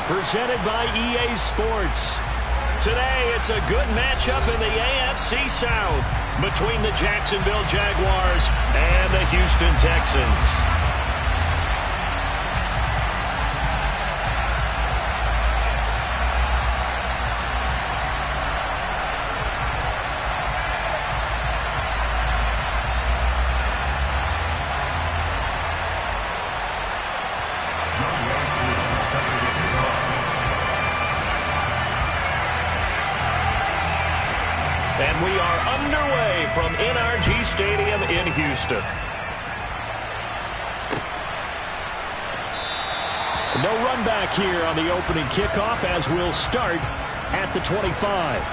presented by EA Sports. Today, it's a good matchup in the AFC South between the Jacksonville Jaguars and the Houston Texans. And we are underway from NRG Stadium in Houston. No run back here on the opening kickoff as we'll start at the 25.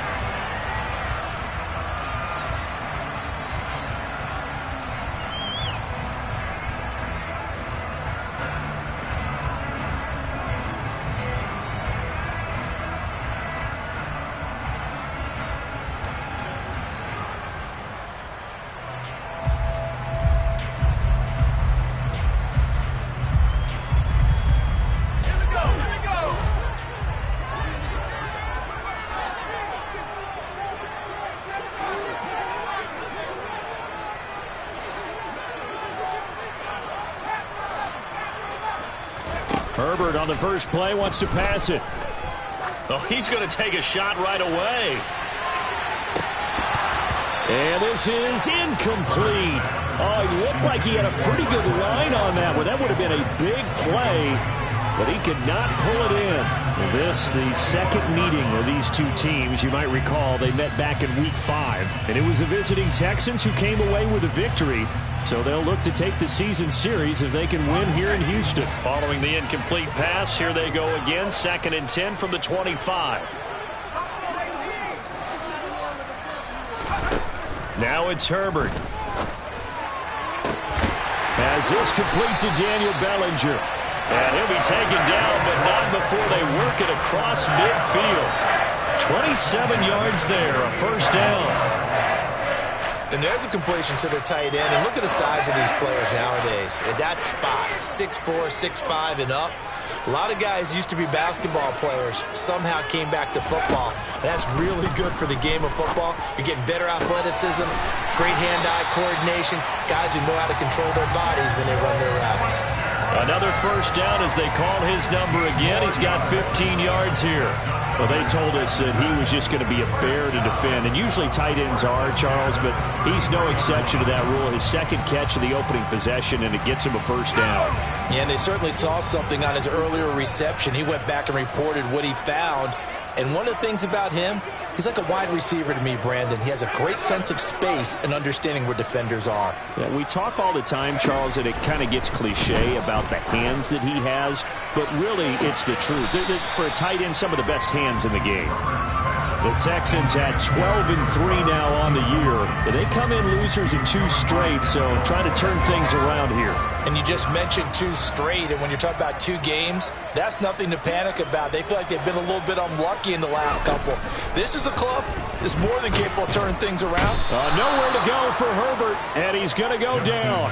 Herbert on the first play wants to pass it. Oh, he's going to take a shot right away. And this is incomplete. Oh, he looked like he had a pretty good line on that one. That would have been a big play, but he could not pull it in. This, the second meeting of these two teams. You might recall they met back in Week 5, and it was the visiting Texans who came away with a victory. So they'll look to take the season series if they can win here in Houston. Following the incomplete pass, here they go again. 2nd and 10 from the 25. Now it's Herbert. As this complete to Daniel Bellinger. And he'll be taken down, but not before they work it across midfield. 27 yards there, a first down. And there's a completion to the tight end. And look at the size of these players nowadays. At that spot, 6'4", 6'5", and up. A lot of guys used to be basketball players, somehow came back to football. That's really good for the game of football. You're getting better athleticism, great hand-eye coordination, guys who know how to control their bodies when they run their routes. Another first down as they call his number again. He's got 15 yards here. Well, they told us that he was just going to be a bear to defend, and usually tight ends are, Charles, but he's no exception to that rule. His second catch of the opening possession, and it gets him a first down. Yeah, and they certainly saw something on his earlier reception. He went back and reported what he found, and one of the things about him, he's like a wide receiver to me, Brandon. He has a great sense of space and understanding where defenders are. Yeah, we talk all the time, Charles, and it kind of gets cliche about the hands that he has, but really it's the truth. For a tight end, some of the best hands in the game. The Texans had 12-3 now on the year. They come in losers in 2 straight, so trying to turn things around here. And you just mentioned 2 straight, and when you're talking about 2 games, that's nothing to panic about. They feel like they've been a little bit unlucky in the last couple. This is a club that's more than capable of turning things around. Nowhere to go for Herbert, and he's going to go down.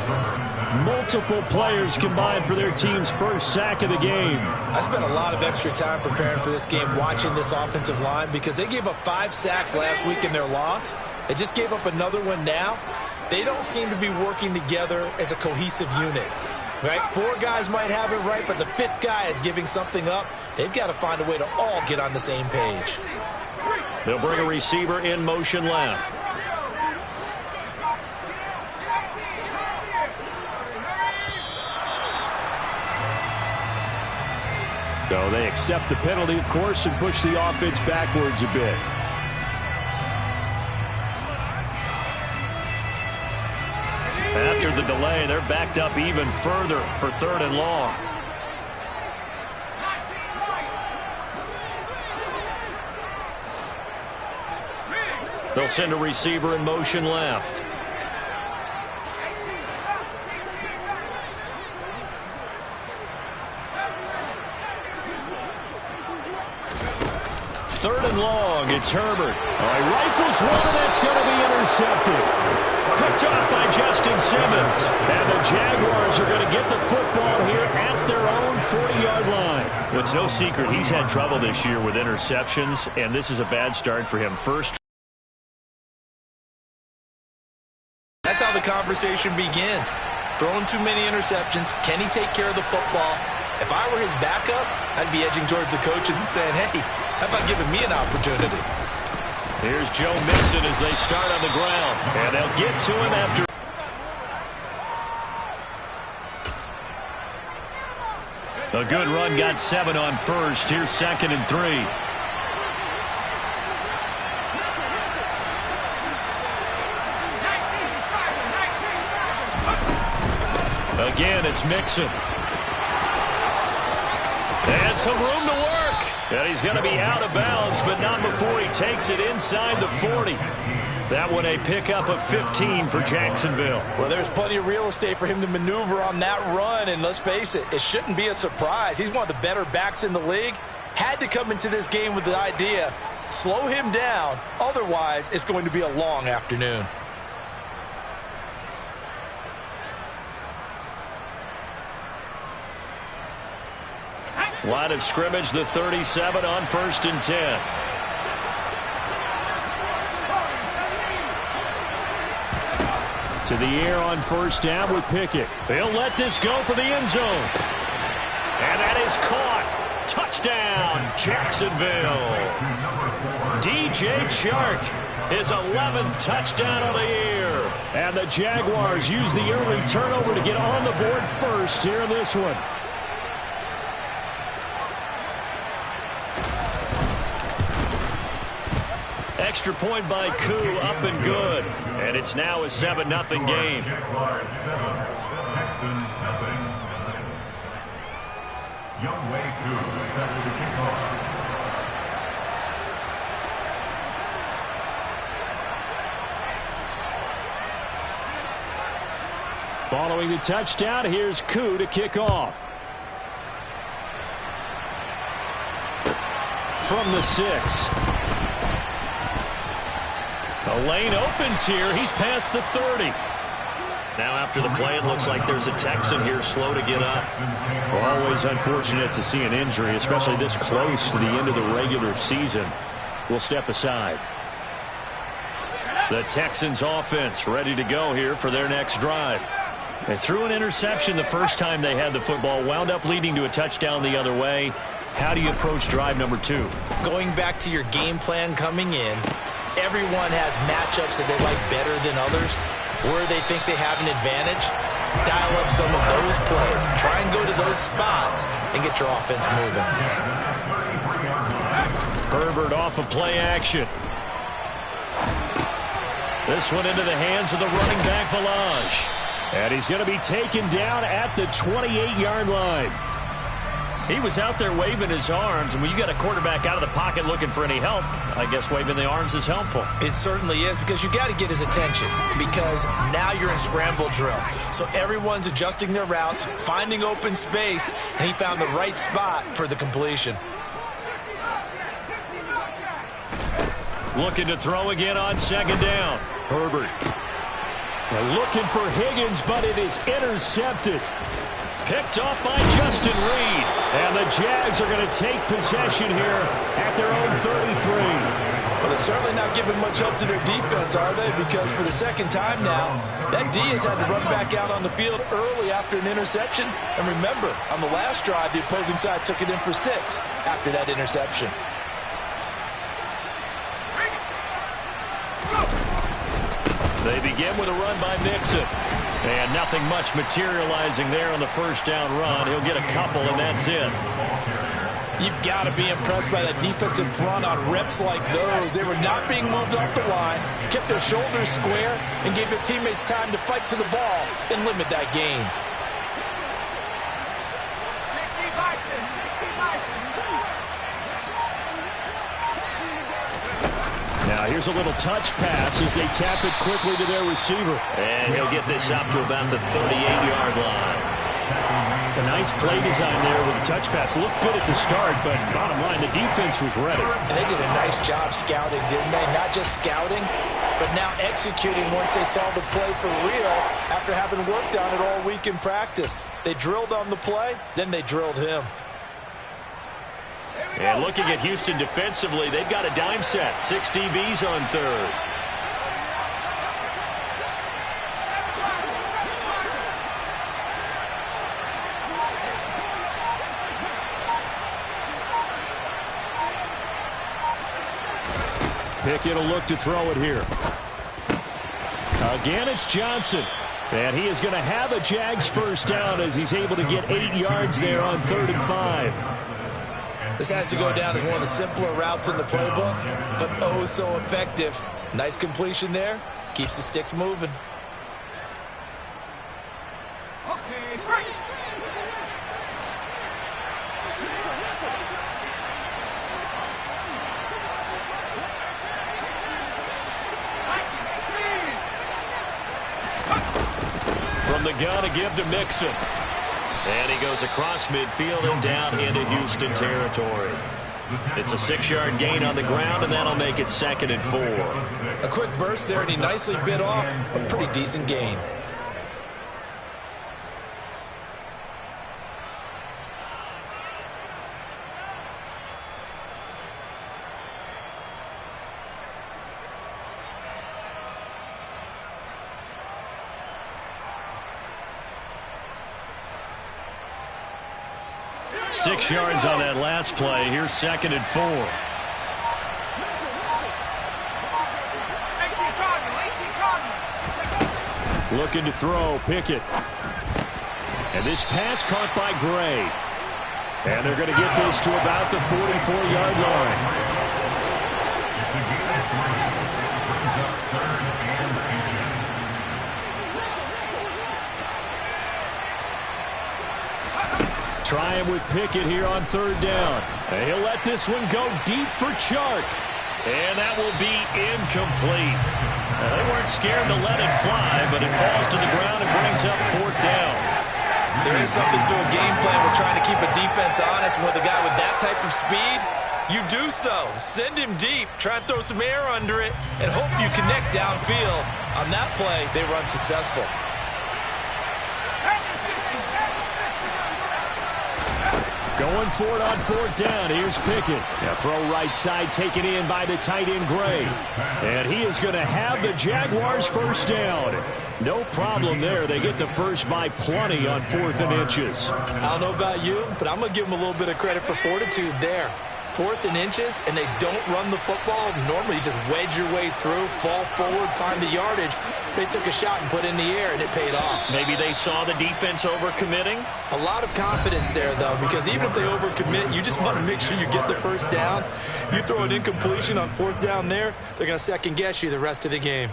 Multiple players combined for their team's first sack of the game. I spent a lot of extra time preparing for this game, watching this offensive line, because they gave up 5 sacks last week in their loss. They just gave up another one now. They don't seem to be working together as a cohesive unit. Right? 4 guys might have it right, but the 5th guy is giving something up. They've got to find a way to all get on the same page. They'll bring a receiver in motion left. So they accept the penalty, of course, and push the offense backwards a bit. After the delay, they're backed up even further for 3rd and long. They'll send a receiver in motion left. Third and long, it's Herbert. He rifles one, and that's going to be intercepted. Picked off by Justin Simmons. And the Jaguars are going to get the football here at their own 40-yard line. Well, it's no secret he's had trouble this year with interceptions, and this is a bad start for him. First. That's how the conversation begins. Throwing too many interceptions. Can he take care of the football? If I were his backup, I'd be edging towards the coaches and saying, hey, how about giving me an opportunity? Here's Joe Mixon as they start on the ground. And they'll get to him after. A good run, got 7 on first. Here's 2nd and 3. Again, it's Mixon. And some room to work. And he's going to be out of bounds, but not before he takes it inside the 40. That one a pickup of 15 for Jacksonville. Well, there's plenty of real estate for him to maneuver on that run, and let's face it, it shouldn't be a surprise. He's one of the better backs in the league. Had to come into this game with the idea, slow him down, otherwise it's going to be a long afternoon. Line of scrimmage, the 37 on 1st and 10. To the air on 1st down with Pickett. They'll let this go for the end zone. And that is caught. Touchdown, Jacksonville. DJ Chark, his 11th touchdown of the year. And the Jaguars use the early turnover to get on the board first here in this one. Extra point by Koo, up and good. And it's now a 7-0 game. Following the touchdown, here's Koo to kick off. From the 6. The lane opens here. He's past the 30. Now after the play, it looks like there's a Texan here slow to get up. Well, always unfortunate to see an injury, especially this close to the end of the regular season. We'll step aside. The Texans offense ready to go here for their next drive. They threw an interception the first time they had the football, wound up leading to a touchdown the other way. How do you approach drive number 2? Going back to your game plan coming in, everyone has matchups that they like better than others, where they think they have an advantage. Dial up some of those plays. Try and go to those spots and get your offense moving. Herbert off of play action. This one into the hands of the running back, Balaj. And he's going to be taken down at the 28-yard line. He was out there waving his arms, and when you got a quarterback out of the pocket looking for any help, I guess waving the arms is helpful. It certainly is, because you got to get his attention, because now you're in scramble drill. So everyone's adjusting their routes, finding open space, and he found the right spot for the completion. Looking to throw again on 2nd down. Herbert. They're looking for Higgins, but it is intercepted. Picked off by Justin Reed. And the Jags are going to take possession here at their own 33. Well, they're certainly not giving much help to their defense, are they? Because for the second time now, that D has had to run back out on the field early after an interception. And remember, on the last drive, the opposing side took it in for 6 after that interception. They begin with a run by Mixon. And nothing much materializing there on the 1st down run. He'll get a couple, and that's it. You've got to be impressed by that defensive front on reps like those. They were not being moved off the line, kept their shoulders square, and gave their teammates time to fight to the ball and limit that gain. Now here's a little touch pass as they tap it quickly to their receiver. And he'll get this up to about the 38-yard line. A nice play design there with the touch pass. Looked good at the start, but bottom line, the defense was ready. And they did a nice job scouting, didn't they? Not just scouting, but now executing once they saw the play for real after having worked on it all week in practice. They drilled on the play, then they drilled him. And looking at Houston defensively, they've got a dime set. 6 DBs on third. Pickett will look to throw it here. Again, it's Johnson. And he is going to have a Jags first down as he's able to get 8 yards there on 3rd and 5. This has to go down as one of the simpler routes in the playbook, but oh so effective. Nice completion there. Keeps the sticks moving. From the gun to give to Mixon. And he goes across midfield and down into Houston territory. It's a 6-yard gain on the ground, and that'll make it 2nd and 4. A quick burst there, and he nicely bit off a pretty decent gain. Six yards on that last play. Here's 2nd and 4. Looking to throw, Pickett. And this pass caught by Gray. And they're going to get this to about the 44-yard line. Trying with Pickett here on 3rd down. And he'll let this one go deep for Chark. And that will be incomplete. They weren't scared to let it fly, but it falls to the ground and brings up 4th down. There is something to a game plan with trying to keep a defense honest. With a guy with that type of speed, you do so. Send him deep, try and throw some air under it, and hope you connect downfield. On that play, they run successful. Going for it on 4th down. Here's Pickett. A throw right side taken in by the tight end Gray. And he is going to have the Jaguars first down. No problem there. They get the first by plenty on 4th and inches. I don't know about you, but I'm going to give them a little bit of credit for fortitude there. 4th and inches, and they don't run the football. Normally, you just wedge your way through, fall forward, find the yardage. They took a shot and put it in the air, and it paid off. Maybe they saw the defense overcommitting. A lot of confidence there, though, because even if they overcommit, you just want to make sure you get the first down. You throw an incompletion on 4th down there, they're going to second-guess you the rest of the game.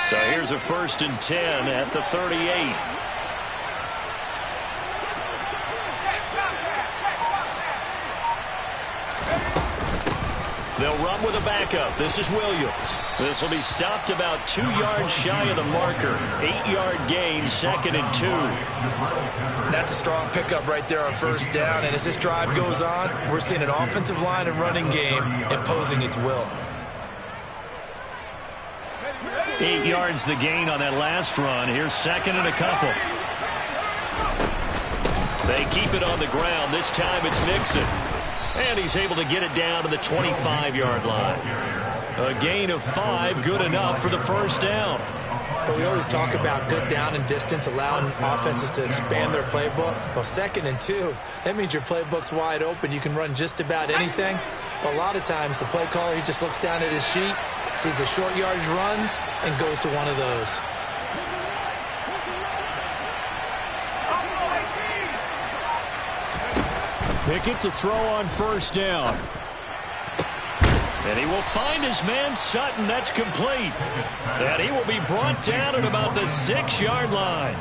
So here's a 1st and 10 at the 38. They'll run with a backup. This is Williams. This will be stopped about 2 yards shy of the marker. 8-yard gain, 2nd and 2. That's a strong pickup right there on 1st down. And as this drive goes on, we're seeing an offensive line and running game imposing its will. 8 yards the gain on that last run. Here's 2nd and a couple. They keep it on the ground. This time it's Mixon. And he's able to get it down to the 25-yard line. A gain of 5, good enough for the first down. But we always talk about good down and distance, allowing offenses to expand their playbook. Well, 2nd and 2, that means your playbook's wide open. You can run just about anything. But a lot of times, the play caller, he just looks down at his sheet, sees the short yardage runs, and goes to one of those. Pickett to throw on 1st down. And he will find his man Sutton. That's complete. And he will be brought down at about the 6-yard line.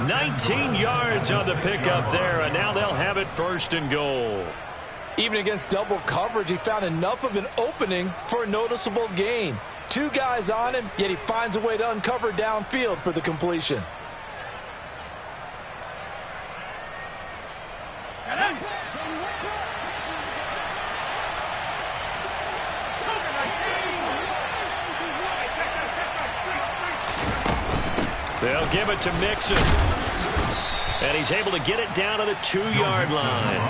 19 yards on the pickup there, and now they'll have it 1st and goal. Even against double coverage, he found enough of an opening for a noticeable gain. 2 guys on him, yet he finds a way to uncover downfield for the completion. They'll give it to Mixon. And he's able to get it down to the 2-yard line.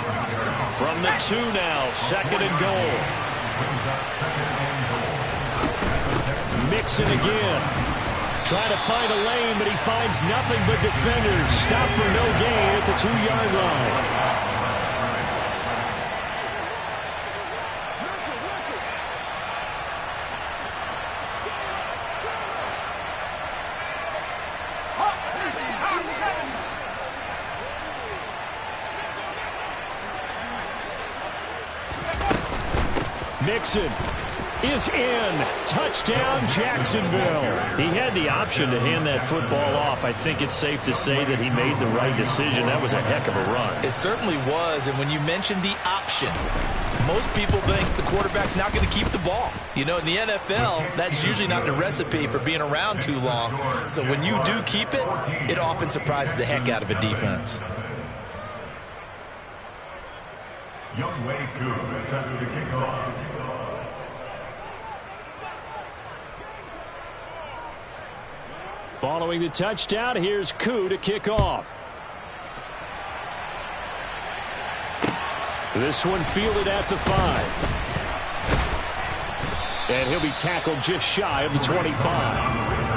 From the 2 now, 2nd and goal. Mixon again. Trying to find a lane, but he finds nothing but defenders. Stop for no gain at the 2-yard line. Mixon is in. Touchdown, Jacksonville. He had the option to hand that football off. I think it's safe to say that he made the right decision. That was a heck of a run. It certainly was, and when you mentioned the option, most people think the quarterback's not going to keep the ball. You know, in the NFL, that's usually not the recipe for being around too long. So when you do keep it, it often surprises the heck out of a defense. Young Wei Koo set to kick off. Following the touchdown, here's Koo to kick off. This one fielded at the 5. And he'll be tackled just shy of the 25.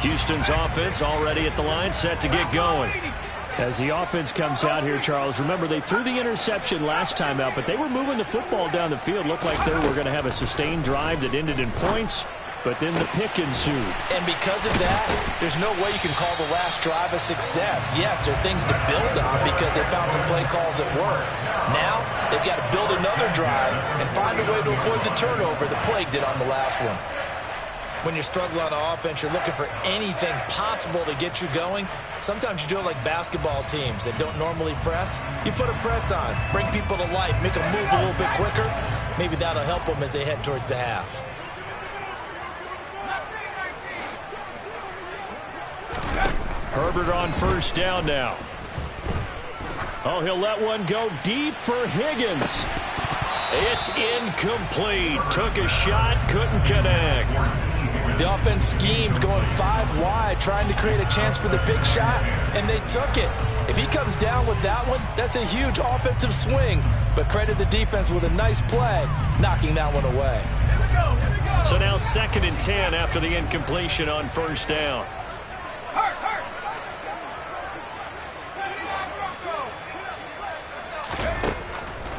Houston's offense already at the line, set to get going. As the offense comes out here, Charles, remember they threw the interception last time out, but they were moving the football down the field. Looked like they were going to have a sustained drive that ended in points, but then the pick ensued. And because of that, there's no way you can call the last drive a success. Yes, there are things to build on because they found some play calls that work. Now, they've got to build another drive and find a way to avoid the turnover the Plague did on the last one. When you're struggling on offense, you're looking for anything possible to get you going. Sometimes you do it like basketball teams that don't normally press. You put a press on, bring people to life, make them move a little bit quicker. Maybe that'll help them as they head towards the half. Herbert on 1st down now. Oh, he'll let one go deep for Higgins. It's incomplete. Took a shot, couldn't connect. The offense schemed going 5 wide, trying to create a chance for the big shot, and they took it. If he comes down with that one, that's a huge offensive swing. But credit the defense with a nice play, knocking that one away. So now 2nd and 10 after the incompletion on 1st down.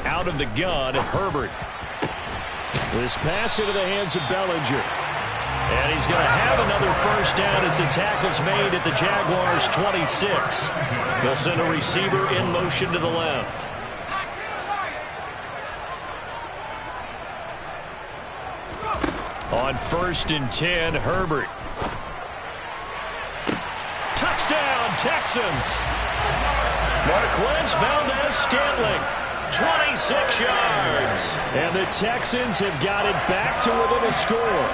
Out of the gun, Herbert. This pass into the hands of Bellinger. And he's going to have another 1st down as the tackle's made at the Jaguars' 26. They'll send a receiver in motion to the left. On 1st and 10, Herbert. Touchdown, Texans. Marquez Valdez-Scantling. 26 yards. And the Texans have got it back to within a score.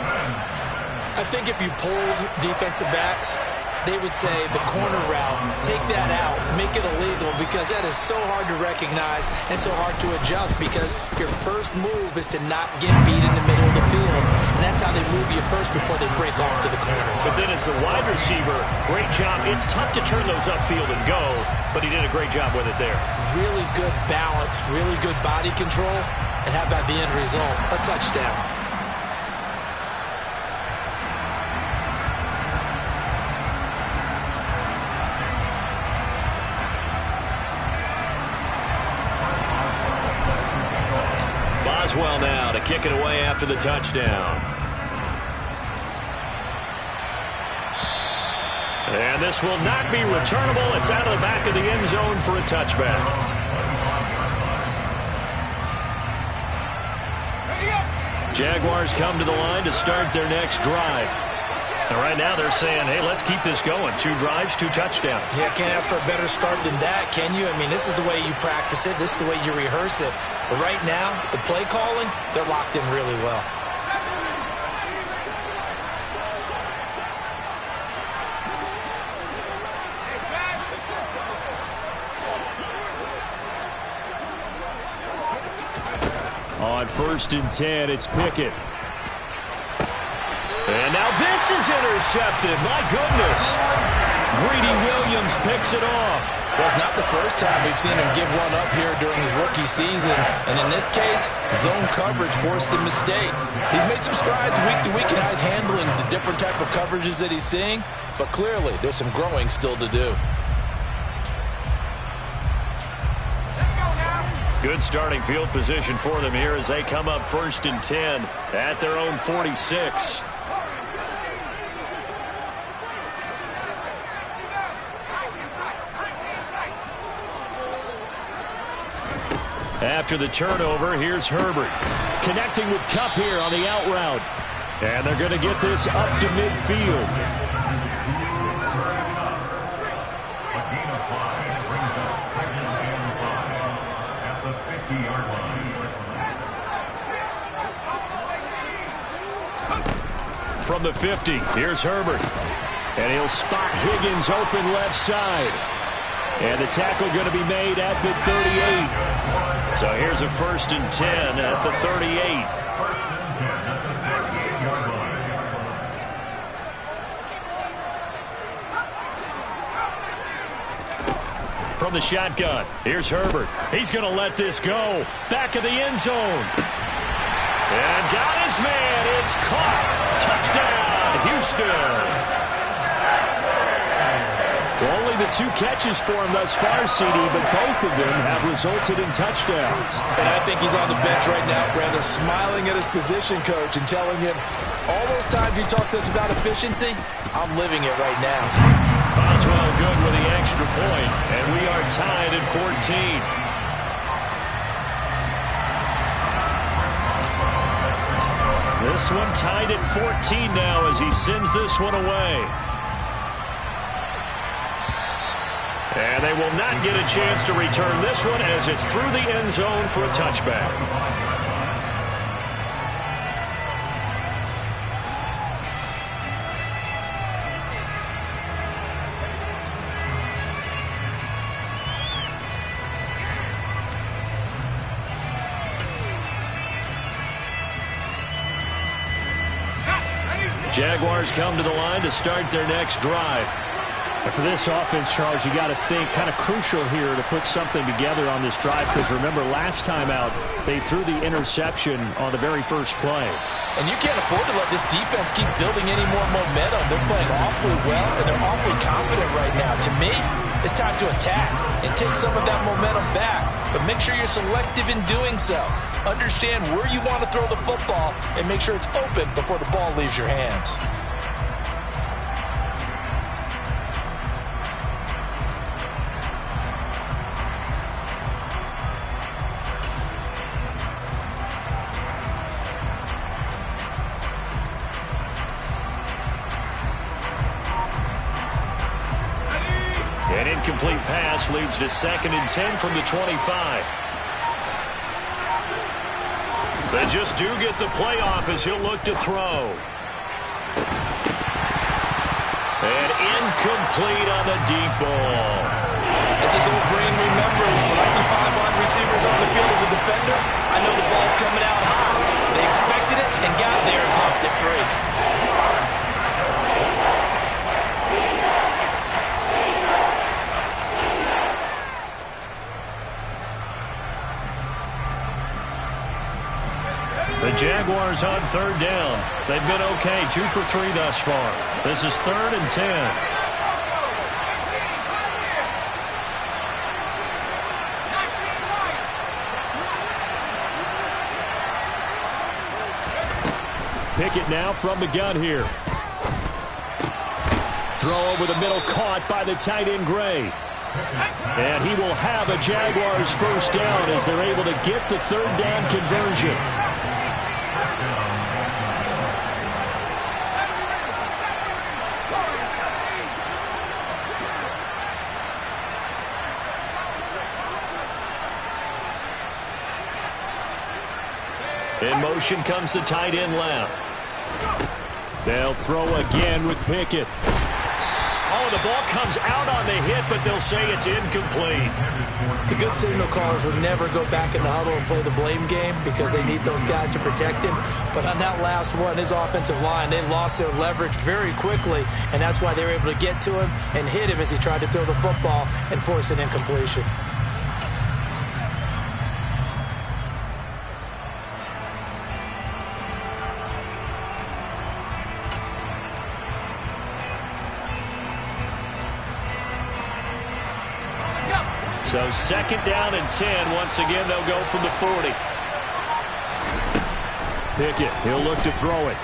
I think if you polled defensive backs, they would say the corner route, take that out, make it illegal, because that is so hard to recognize and so hard to adjust, because your first move is to not get beat in the middle of the field, and that's how they move you first before they break off to the corner. But then as the wide receiver, great job. It's tough to turn those upfield and go, but he did a great job with it there. Really good balance, really good body control, and how about the end result? A touchdown. Maxwell now to kick it away after the touchdown. And this will not be returnable. It's out of the back of the end zone for a touchback. Jaguars come to the line to start their next drive. And right now they're saying, hey, let's keep this going. 2 drives, 2 touchdowns. Yeah, can't ask for a better start than that, can you? I mean, this is the way you practice it. This is the way you rehearse it. But right now, the play calling, they're locked in really well. On 1st and 10, it's Pickett. And now this is intercepted. My goodness. Greedy Williams picks it off. Well, it's not the first time we've seen him give one up here during his rookie season. And in this case, zone coverage forced the mistake. He's made some strides week to week in how he's handling the different type of coverages that he's seeing. But clearly, there's some growing still to do. Good starting field position for them here as they come up 1st and 10 at their own 46. After the turnover, here's Herbert. Connecting with Kupp here on the out route. And they're going to get this up to midfield. A gain of 5 brings up 2nd and 5 at the 50-yard line. From the 50, here's Herbert. And he'll spot Higgins open left side. And the tackle going to be made at the 38. So here's a 1st and 10 at the 38. 1st and 10 at the 38-yard line. From the shotgun, here's Herbert. He's going to let this go. Back of the end zone. And got his man. It's caught. Touchdown, Houston. Well, only the 2 catches for him thus far, CD, but both of them have resulted in touchdowns. And I think he's on the bench right now, Brandon, smiling at his position coach and telling him, all those times you talked to us about efficiency, I'm living it right now. Boswell good with the extra point, and we are tied at 14. This one tied at 14 now as he sends this one away. And they will not get a chance to return this one as it's through the end zone for a touchback. Jaguars come to the line to start their next drive. And for this offense, Charles, you got to think kind of crucial here to put something together on this drive because remember last time out they threw the interception on the very first play. And you can't afford to let this defense keep building any more momentum. They're playing awfully well and they're awfully confident right now. To me, it's time to attack and take some of that momentum back. But make sure you're selective in doing so. Understand where you want to throw the football and make sure it's open before the ball leaves your hands. An incomplete pass leads to 2nd and 10 from the 25. They just do get the playoff as he'll look to throw. And incomplete on the deep ball. As his old brain remembers, when I see 5 wide receivers on the field as a defender, I know the ball's coming out high. They expected it and got there and popped it free. The Jaguars on 3rd down. They've been okay, 2 for 3 thus far. This is 3rd and 10. Pickett now from the gun here. Throw over the middle, caught by the tight end Gray. And he will have a Jaguars first down as they're able to get the third down conversion. In motion comes the tight end left. They'll throw again with Pickett. Oh, the ball comes out on the hit, but they'll say it's incomplete. The good signal callers would never go back in the huddle and play the blame game because they need those guys to protect him. But on that last one, his offensive line, they lost their leverage very quickly, and that's why they were able to get to him and hit him as he tried to throw the football and force an incompletion. So second down and 10. Once again, they'll go from the 40. Pickett, he'll look to throw it.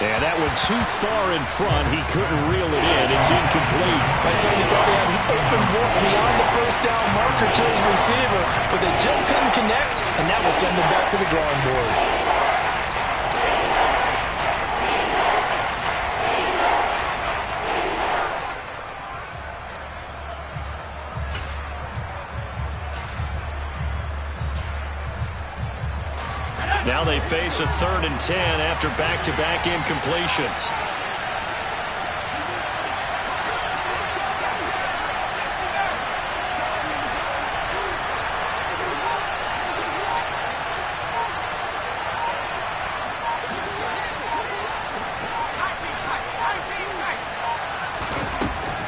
And that one too far in front. He couldn't reel it in. It's incomplete. I certainly thought he had an open look beyond the first down marker to his receiver, but they just couldn't connect, and that will send them back to the drawing board. Now they face a 3rd and 10 after back-to-back incompletions.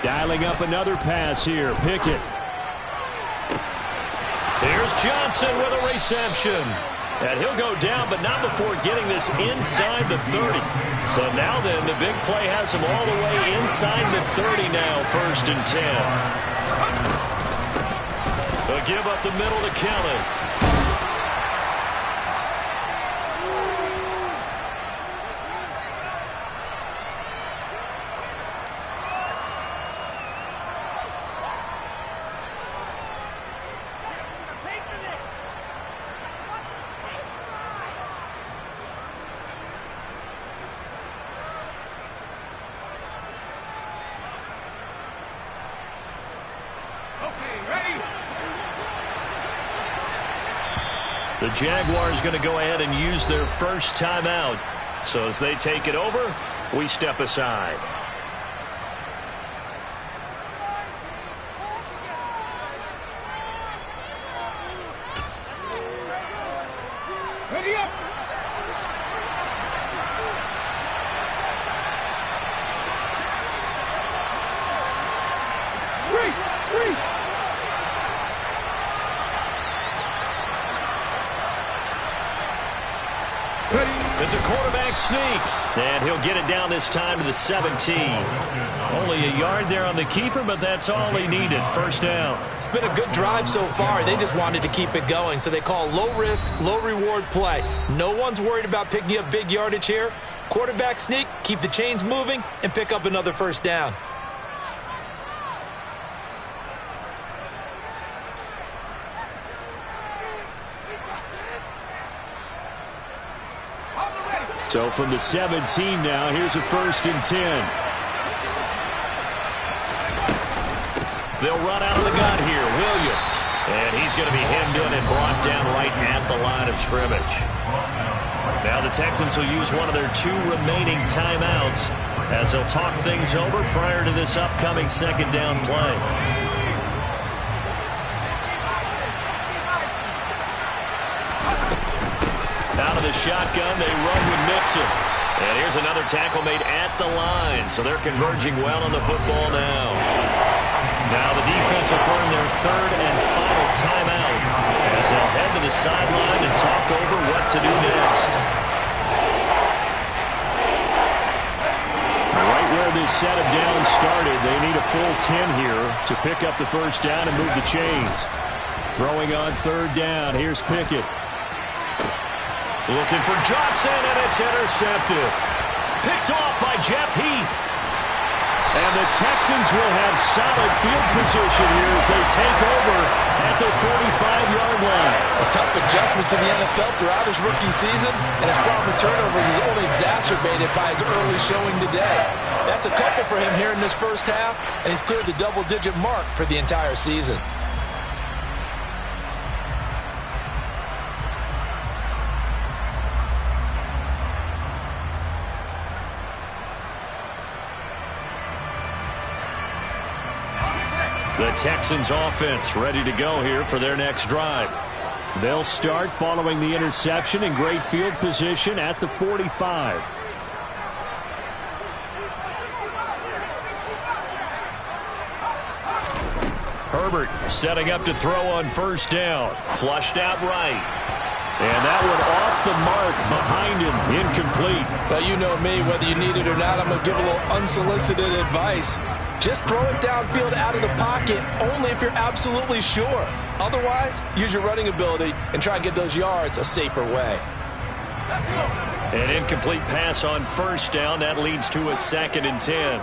Dialing up another pass here. Pickett. Here's Johnson with a reception. And he'll go down, but not before getting this inside the 30. So now then, the big play has him all the way inside the 30 now, 1st and 10. They'll give up the middle to Kelly. The Jaguars going to go ahead and use their first timeout. So as they take it over, we step aside. Ready up. Three. It's a quarterback sneak. And he'll get it down this time to the 17. Only a yard there on the keeper, but that's all he needed. First down. It's been a good drive so far. They just wanted to keep it going, so they call low-risk, low-reward play. No one's worried about picking up big yardage here. Quarterback sneak, keep the chains moving, and pick up another first down. So from the 17 now, here's a 1st and 10. They'll run out of the gun here. Williams. And he's going to be hemmed in and brought down right at the line of scrimmage. Now the Texans will use one of their 2 remaining timeouts as they'll talk things over prior to this upcoming second down play. Out of the shotgun, they run with Mixon. And here's another tackle made at the line. So they're converging well on the football now. Now the defense will burn their 3rd and final timeout as they'll head to the sideline and talk over what to do next. Right where this set of downs started, they need a full 10 here to pick up the first down and move the chains. Throwing on 3rd down, here's Pickett. Looking for Johnson, and it's intercepted. Picked off by Jeff Heath. And the Texans will have solid field position here as they take over at the 45-yard line. A tough adjustment to the NFL throughout his rookie season, and his problem with turnovers is only exacerbated by his early showing today. That's a couple for him here in this first half, and he's cleared the double-digit mark for the entire season. The Texans offense ready to go here for their next drive. They'll start following the interception in great field position at the 45. Herbert setting up to throw on first down. Flushed out right. And that one off the mark behind him. Incomplete. Now, you know me, whether you need it or not, I'm going to give a little unsolicited advice. Just throw it downfield out of the pocket only if you're absolutely sure. Otherwise, use your running ability and try and get those yards a safer way. An incomplete pass on first down. That leads to a 2nd and 10.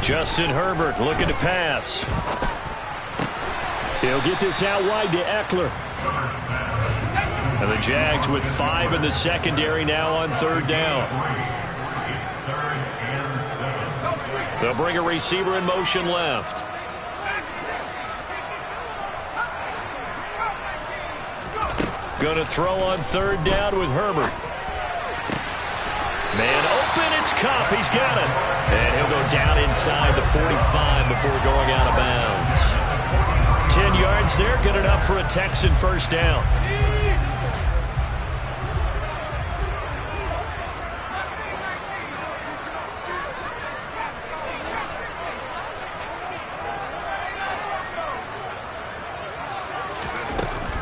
Justin Herbert looking to pass. He'll get this out wide to Eckler. And the Jags with 5 in the secondary now on 3rd down. They'll bring a receiver in motion left. Going to throw on 3rd down with Herbert. Man open, it's Kupp. He's got it. And he'll go down inside the 45 before going out of bounds. 10 yards there, good enough for a Texan first down.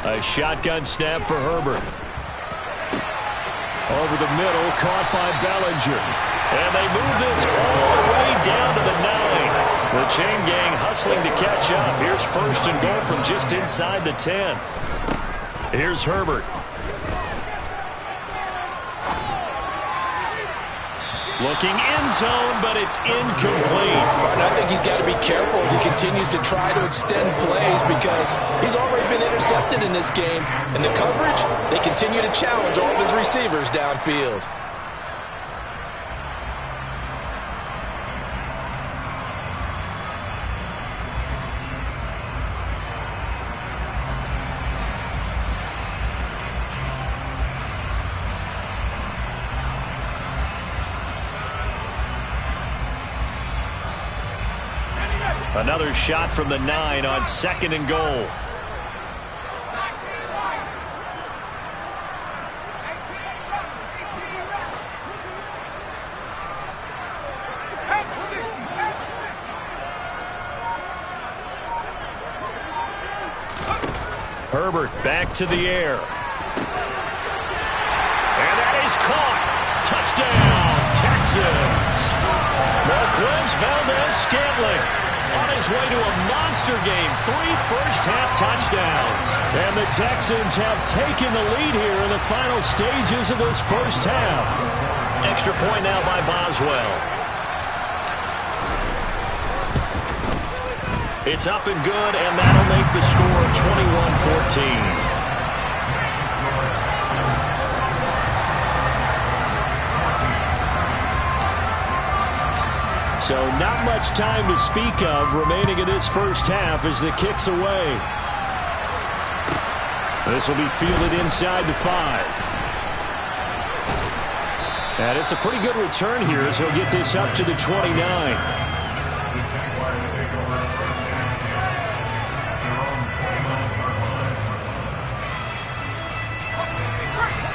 A shotgun snap for Herbert. Over the middle, caught by Bellinger. And they move this all the way down to the 9. The chain gang hustling to catch up. Here's 1st and goal from just inside the 10. Here's Herbert. Looking end zone, but it's incomplete. And I think he's got to be careful as he continues to try to extend plays because he's already been intercepted in this game. And the coverage, they continue to challenge all of his receivers downfield. Another shot from the 9 on 2nd and goal. Herbert back to the air. And that is caught. Touchdown, Texans. Marquez Valdez-Scantling on his way to a monster game. 3 first-half touchdowns. And the Texans have taken the lead here in the final stages of this first half. Extra point now by Boswell. It's up and good, and that'll make the score 21-14. So not much time to speak of remaining in this first half as the kick's away. This will be fielded inside the 5. And it's a pretty good return here as he'll get this up to the 29.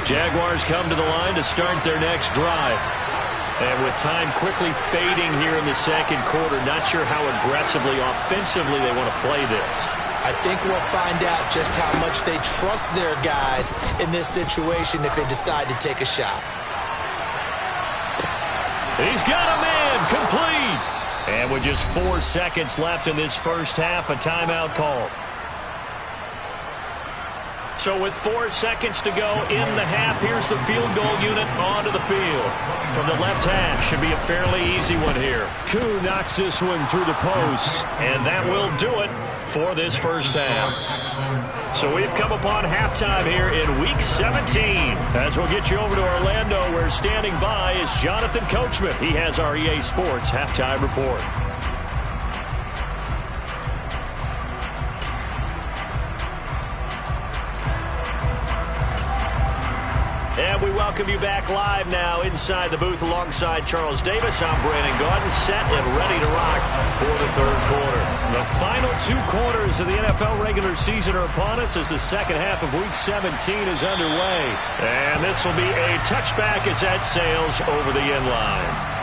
Jaguars come to the line to start their next drive. And with time quickly fading here in the second quarter, not sure how aggressively, offensively they want to play this. I think we'll find out just how much they trust their guys in this situation if they decide to take a shot. He's got a man, complete. And with just 4 seconds left in this first half, a timeout called. So with 4 seconds to go in the half, here's the field goal unit onto the field. From the left hash, should be a fairly easy one here. Koo knocks this one through the post. And that will do it for this first half. So we've come upon halftime here in Week 17. As we'll get you over to Orlando, where standing by is Jonathan Coachman. He has our EA Sports halftime report. And we welcome you back live now inside the booth alongside Charles Davis. I'm Brandon Gaudin, set and ready to rock for the third quarter. The final 2 quarters of the NFL regular season are upon us as the second half of Week 17 is underway. And this will be a touchback as that sails over the end line.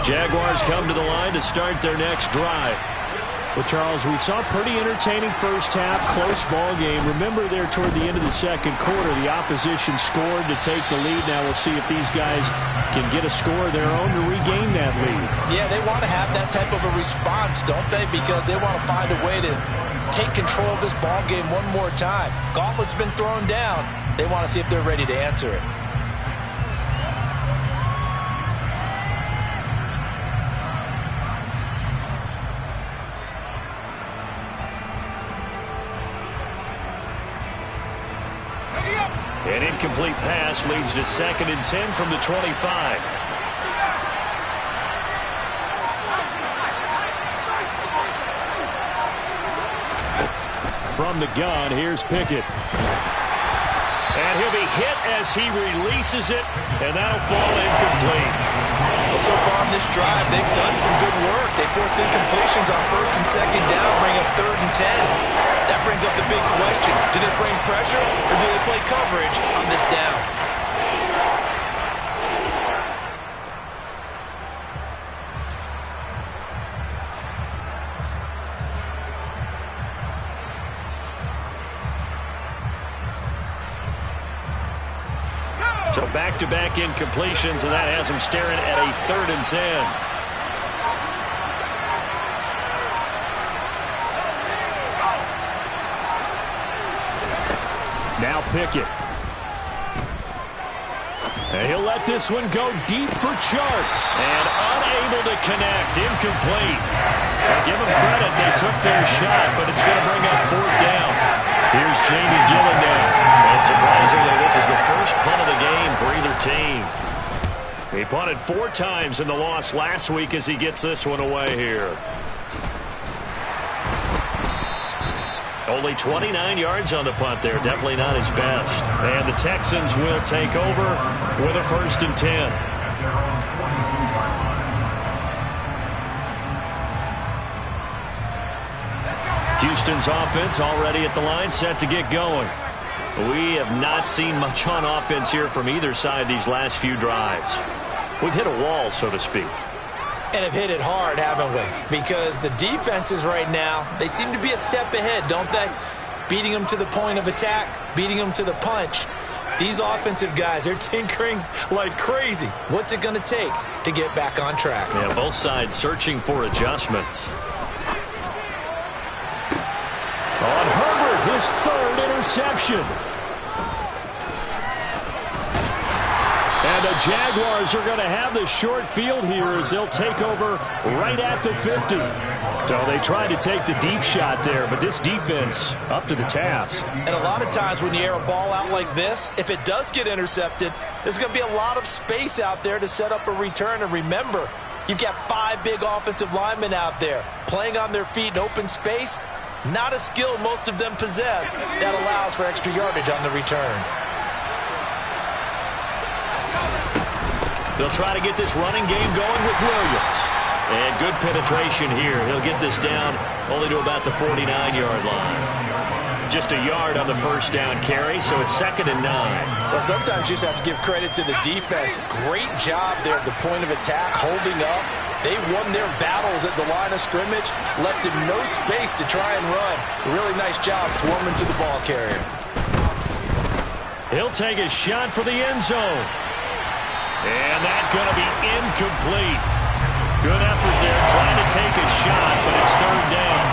Jaguars come to the line to start their next drive. Well, Charles, we saw a pretty entertaining first half, close ball game. Remember there toward the end of the second quarter, the opposition scored to take the lead. Now we'll see if these guys can get a score of their own to regain that lead. Yeah, they want to have that type of a response, don't they? Because they want to find a way to take control of this ball game one more time. Gauntlet's been thrown down. They want to see if they're ready to answer it. An incomplete pass leads to 2nd and 10 from the 25. From the gun, here's Pickett. And he'll be hit as he releases it, and that'll fall incomplete. Well, so far on this drive, they've done some good work. They force incompletions on 1st and 2nd down, bring up 3rd and 10. That brings up the big question. Do they bring pressure or do they play coverage on this down? So back-to-back incompletions, and that has them staring at a 3rd and 10. Now Pickett. And he'll let this one go deep for Chark. And unable to connect. Incomplete. Well, give them credit. They took their shot, but it's going to bring up 4th down. Here's Jamie Gillen now. And surprisingly, this is the first punt of the game for either team. He punted 4 times in the loss last week as he gets this one away here. Only 29 yards on the punt there. Definitely not his best. And the Texans will take over with a 1st and 10. Houston's offense already at the line, set to get going. We have not seen much on offense here from either side these last few drives. We've hit a wall, so to speak. And have hit it hard, haven't we? Because the defenses right now, they seem to be a step ahead, don't they? Beating them to the point of attack, beating them to the punch. These offensive guys, they're tinkering like crazy. What's it going to take to get back on track? Yeah, both sides searching for adjustments. On Herbert, his 3rd interception. And the Jaguars are going to have the short field here as they'll take over right at the 50. So they tried to take the deep shot there, but this defense up to the task. And a lot of times when you air a ball out like this, if it does get intercepted, there's going to be a lot of space out there to set up a return. And remember, you've got 5 big offensive linemen out there playing on their feet in open space. Not a skill most of them possess that allows for extra yardage on the return. They'll try to get this running game going with Williams. And good penetration here. He'll get this down only to about the 49-yard line. Just a yard on the first down carry, so it's 2nd and 9. Well, sometimes you just have to give credit to the defense. Great job there at the point of attack, holding up. They won their battles at the line of scrimmage, left him no space to try and run. Really nice job swarming to the ball carrier. He'll take a shot for the end zone. And that's going to be incomplete. Good effort there trying to take a shot, but it's 3rd down.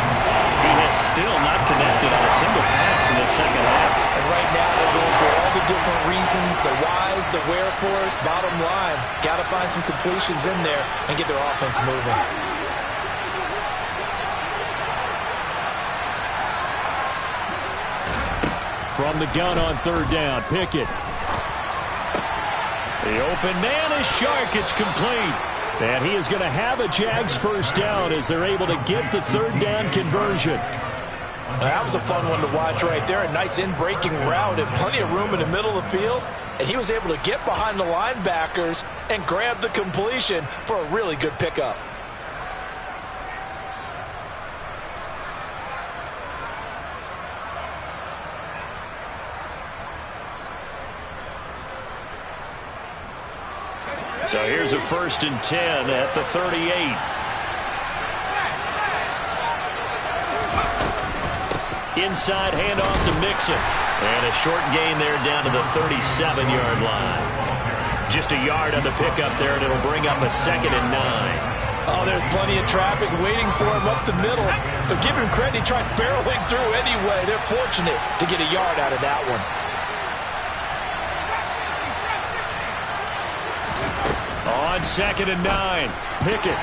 He has still not connected on a single pass in the second half. And right now they're going through all the different reasons, the whys, the wherefores. Bottom line, got to find some completions in there and get their offense moving. From the gun on 3rd down, Pickett. The open man is Shark. It's complete. And he is going to have a Jags first down as they're able to get the 3rd down conversion. That was a fun one to watch right there. A nice in-breaking route and plenty of room in the middle of the field. And he was able to get behind the linebackers and grab the completion for a really good pickup. So here's a 1st and 10 at the 38. Inside handoff to Mixon. And a short gain there down to the 37-yard line. Just a yard on the pickup there, and it'll bring up a 2nd and 9. Oh, there's plenty of traffic waiting for him up the middle. But give him credit, he tried barreling through anyway. They're fortunate to get a yard out of that one. On 2nd and 9, Pickett.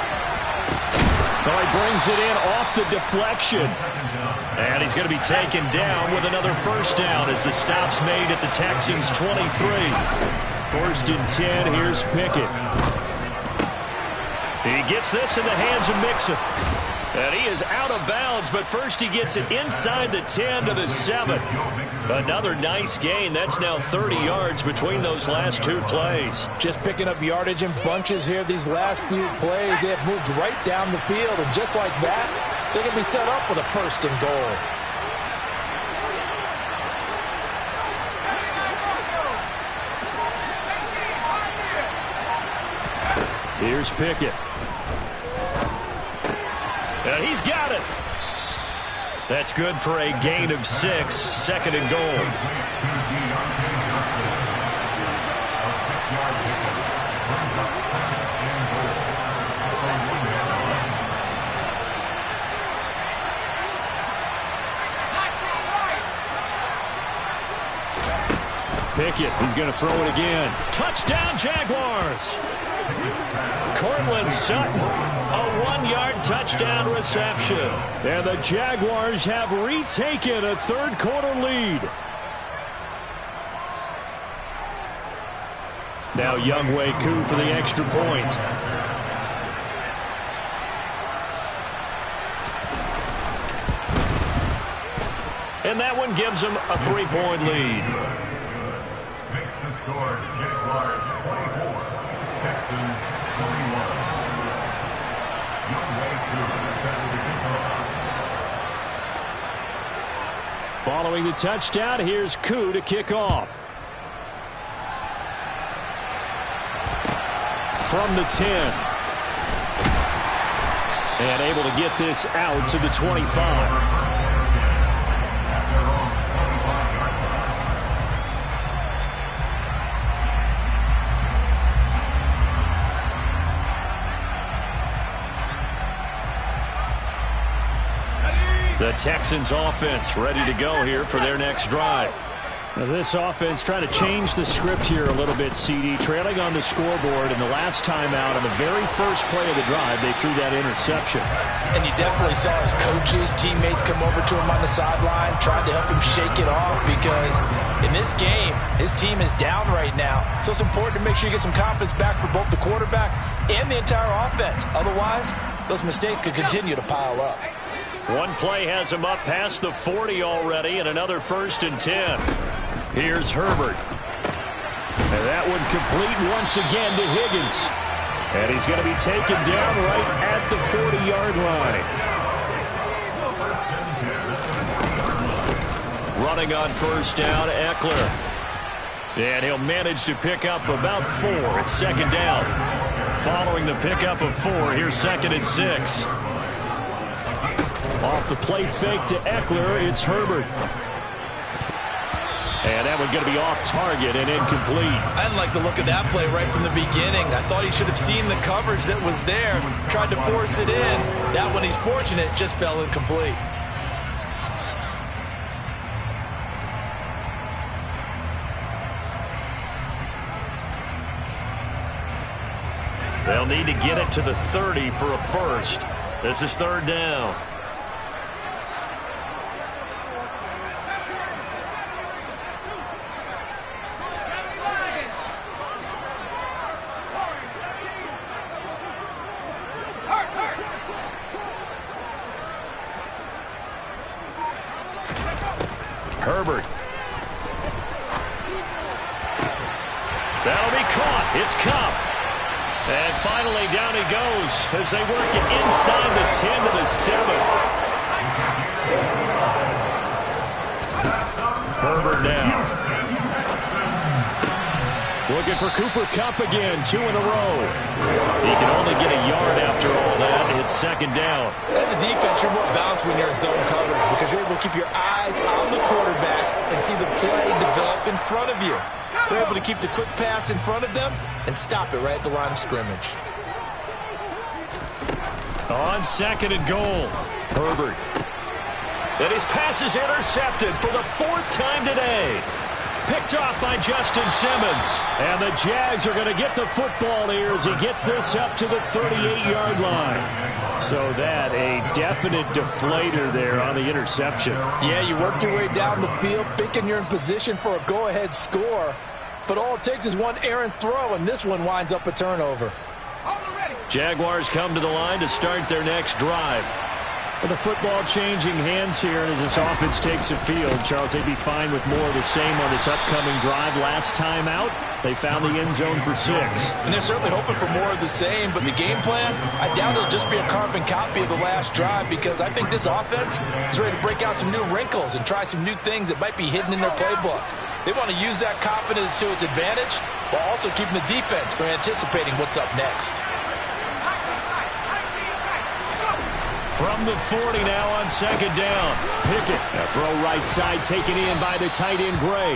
Oh, he brings it in off the deflection. And he's going to be taken down with another first down as the stop's made at the Texans' 23. 1st and 10, here's Pickett. He gets this in the hands of Mixon. And he is out of bounds, but first he gets it inside the 10 to the 7. Another nice gain. That's now 30 yards between those last 2 plays. Just picking up yardage in bunches here these last few plays. They have moved right down the field, and just like that, they're going to be set up with a 1st and goal. Here's Pickett. And he's got it. That's good for a gain of 6, 2nd and goal. Pickett, he's going to throw it again. Touchdown, Jaguars. Cortland Sutton, a 1-yard touchdown reception. And the Jaguars have retaken a 3rd quarter lead. Now Younghoe Koo for the extra point. And that one gives them a 3-point lead. Makes the score Jaguars 24, Texans 21. Younghoe Koo set to kick off. Following the touchdown, here's Koo to kick off. From the 10. And able to get this out to the 25. The Texans offense ready to go here for their next drive. Now this offense trying to change the script here a little bit, CD. Trailing on the scoreboard, and the last time out on the very first play of the drive, they threw that interception. And you definitely saw his coaches, teammates come over to him on the sideline, tried to help him shake it off, because in this game, his team is down right now. So it's important to make sure you get some confidence back for both the quarterback and the entire offense. Otherwise, those mistakes could continue to pile up. One play has him up past the 40 already, and another 1st and 10. Here's Herbert. And that one complete once again to Higgins. And he's going to be taken down right at at the 40-yard line. Running on first down, Eckler. And he'll manage to pick up about 4. It's second down. Following the pickup of 4, here's 2nd and 6. Off the play fake to Eckler, it's Herbert. And that one's going to be off target and incomplete. I didn't like the look of that play right from the beginning. I thought he should have seen the coverage that was there, tried to force it in. That one, he's fortunate, just fell incomplete. They'll need to get it to the 30 for a first. This is 3rd down. Herbert. That'll be caught. It's Cup. And finally, down he goes as they work it inside the 10 to the 7. Herbert now. Looking for Cooper Kupp again, 2 in a row. He can only get a yard after all that. It's 2nd down. As a defense, you're more balanced when you're in zone coverage because you're able to keep your eyes on the quarterback and see the play develop in front of you. They're able to keep the quick pass in front of them and stop it right at the line of scrimmage. On 2nd and goal, Herbert. And his pass is intercepted for the 4th time today. Picked off by Justin Simmons. And the Jags are going to get the football here as he gets this up to the 38-yard line. So that a definite deflator there on the interception. Yeah, you work your way down the field thinking you're in position for a go-ahead score. But all it takes is one errant throw, and this one winds up a turnover. Jaguars come to the line to start their next drive. With the football changing hands here as this offense takes the field, Charles, they'd be fine with more of the same on this upcoming drive. Last time out, they found the end zone for 6. And they're certainly hoping for more of the same, but the game plan, I doubt it'll just be a carbon copy of the last drive because I think this offense is ready to break out some new wrinkles and try some new things that might be hidden in their playbook. They want to use that confidence to its advantage while also keeping the defense from anticipating what's up next. From the 40 now on 2nd down. Pickett, a throw right side taken in by the tight end Gray.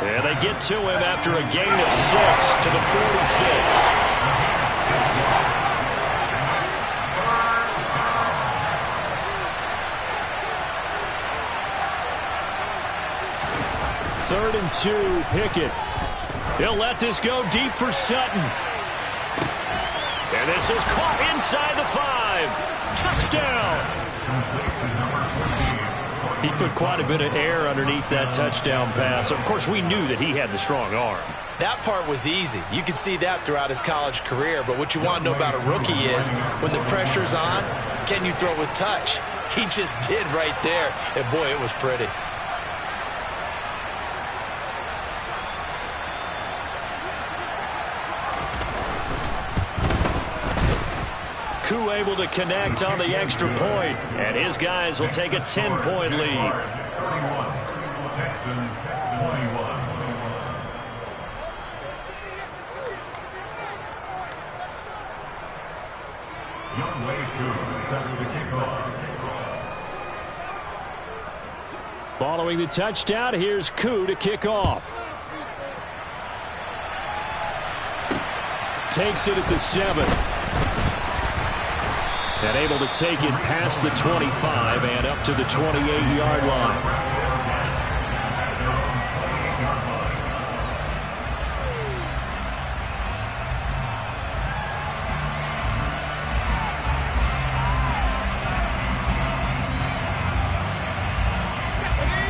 And they get to him after a gain of 6 to the 46. 3rd and 2, Pickett. He'll let this go deep for Sutton. And this is caught inside the 5. Touchdown. He put quite a bit of air underneath that touchdown pass. Of course, we knew that he had the strong arm. That part was easy. You could see that throughout his college career. But what you want to know about a rookie is when the pressure's on, can you throw with touch? He just did right there. And, boy, it was pretty. Koo able to connect on the extra point, and his guys will take a 10-point lead. 31, Texans 21. Young Way Koo set to kick off. Following the touchdown, here's Koo to kick off. Takes it at the 7. And able to take it past the 25 and up to the 28-yard line.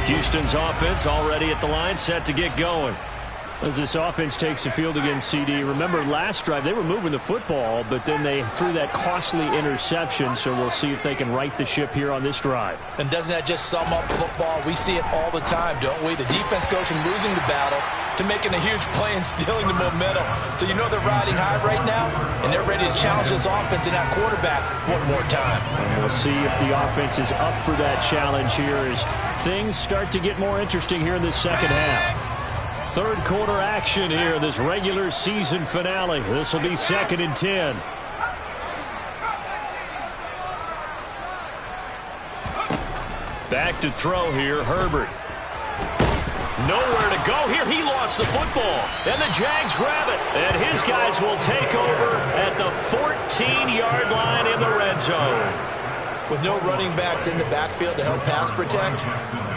Houston's offense already at the line, set to get going. As this offense takes the field against CD, remember last drive they were moving the football, but then they threw that costly interception, so we'll see if they can right the ship here on this drive. And doesn't that just sum up football? We see it all the time, don't we? The defense goes from losing the battle to making a huge play and stealing the momentum. So you know they're riding high right now, and they're ready to challenge this offense and that quarterback one more time. And we'll see if the offense is up for that challenge here as things start to get more interesting here in the second half. Third quarter action here, this regular season finale. This will be 2nd and 10. Back to throw here, Herbert. Nowhere to go here. He lost the football. And the Jags grab it. And his guys will take over at the 14-yard line in the red zone. With no running backs in the backfield to help pass protect,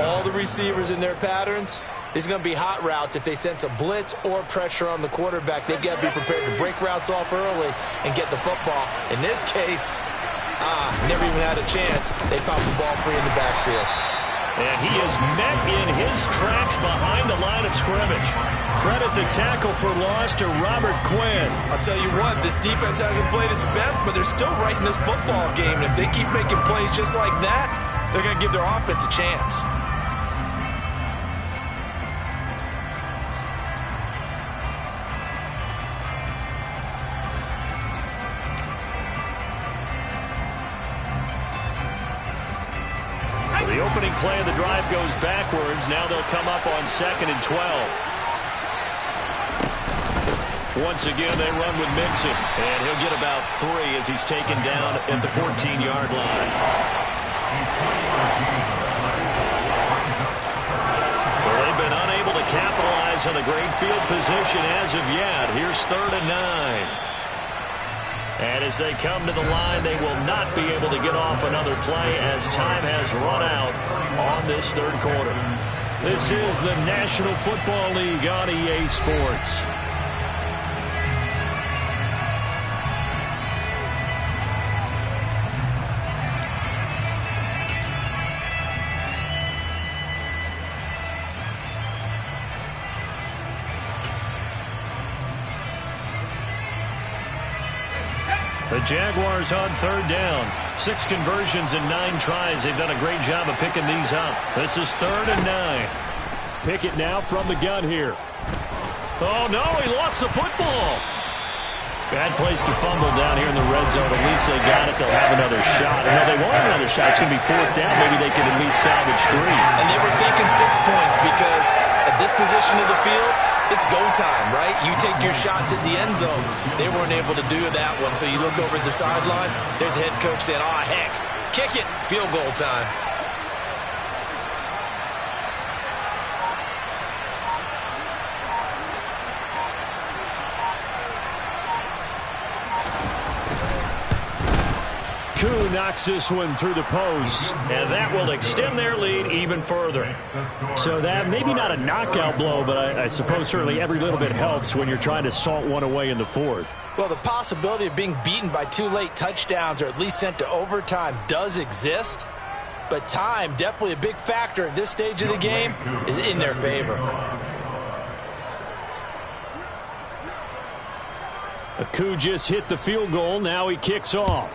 all the receivers in their patterns, these are going to be hot routes. If they sense a blitz or pressure on the quarterback, they've got to be prepared to break routes off early and get the football. In this case, never even had a chance. They popped the ball free in the backfield. And he is met in his tracks behind the line of scrimmage. Credit the tackle for loss to Robert Quinn. I'll tell you what, this defense hasn't played its best, but they're still right in this football game. And if they keep making plays just like that, they're going to give their offense a chance. The opening play of the drive goes backwards. Now they'll come up on 2nd and 12. Once again, they run with Mixon. And he'll get about 3 as he's taken down at the 14-yard line. So they've been unable to capitalize on the great field position as of yet. Here's 3rd and 9. And as they come to the line, they will not be able to get off another play as time has run out on this third quarter. This is the National Football League on EA Sports. The Jaguars on 3rd down. 6 conversions and 9 tries. They've done a great job of picking these up. This is 3rd and 9. Pickett now from the gun here. Oh, no, he lost the football. Bad place to fumble down here in the red zone. At least they got it. They'll have another shot. And if they won't have another shot, it's going to be 4th down. Maybe they can at least salvage 3. And they were thinking 6 points because at this position of the field, it's go time, right? You take your shots at the end zone. They weren't able to do that one. So you look over at the sideline, there's the head coach saying, oh, heck, kick it, field goal time. Koo knocks this one through the post, and that will extend their lead even further. So that maybe not a knockout blow, but I suppose certainly every little bit helps when you're trying to salt one away in the 4th. Well, the possibility of being beaten by 2 late touchdowns or at least sent to overtime does exist, but time, definitely a big factor at this stage of the game, is in their favor. Koo just hit the field goal. Now he kicks off.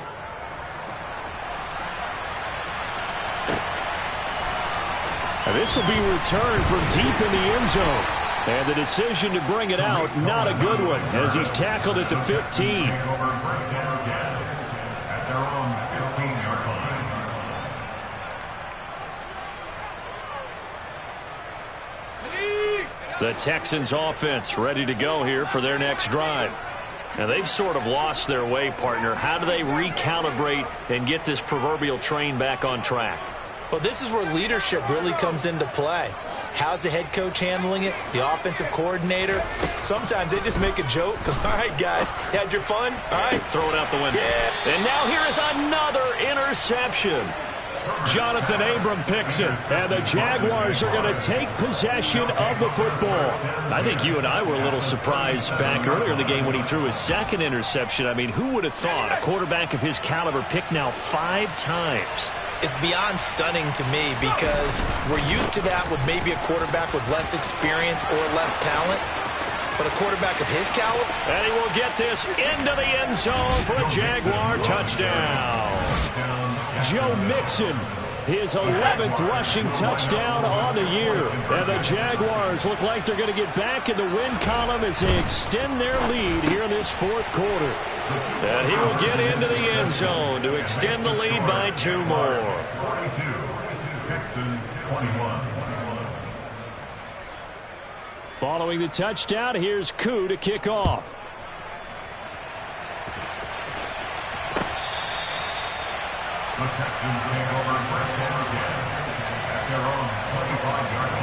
And this will be returned from deep in the end zone. And the decision to bring it out, not a good one, as he's tackled at the 15. The Texans offense ready to go here for their next drive. Now they've sort of lost their way, partner. How do they recalibrate and get this proverbial train back on track? Well, this is where leadership really comes into play. How's the head coach handling it? The offensive coordinator? Sometimes they just make a joke. All right, guys, had your fun? All right. Throw it out the window. Yeah. And now here is another interception. Jonathan Abram picks it, and the Jaguars are going to take possession of the football. I think you and I were a little surprised back earlier in the game when he threw his 2nd interception. I mean, who would have thought a quarterback of his caliber picked now 5 times? It's beyond stunning to me because we're used to that with maybe a quarterback with less experience or less talent. But a quarterback of his caliber? And he will get this into the end zone for a Jaguar touchdown. Joe Mixon His 11th rushing touchdown on the year. And the Jaguars look like they're going to get back in the win column as they extend their lead here in this fourth quarter. And he will get into the end zone to extend the lead by 2 more. 42, Texans 21. Following the touchdown, here's Koo to kick off. The Texans take over first and 10 at their own 25-yard line.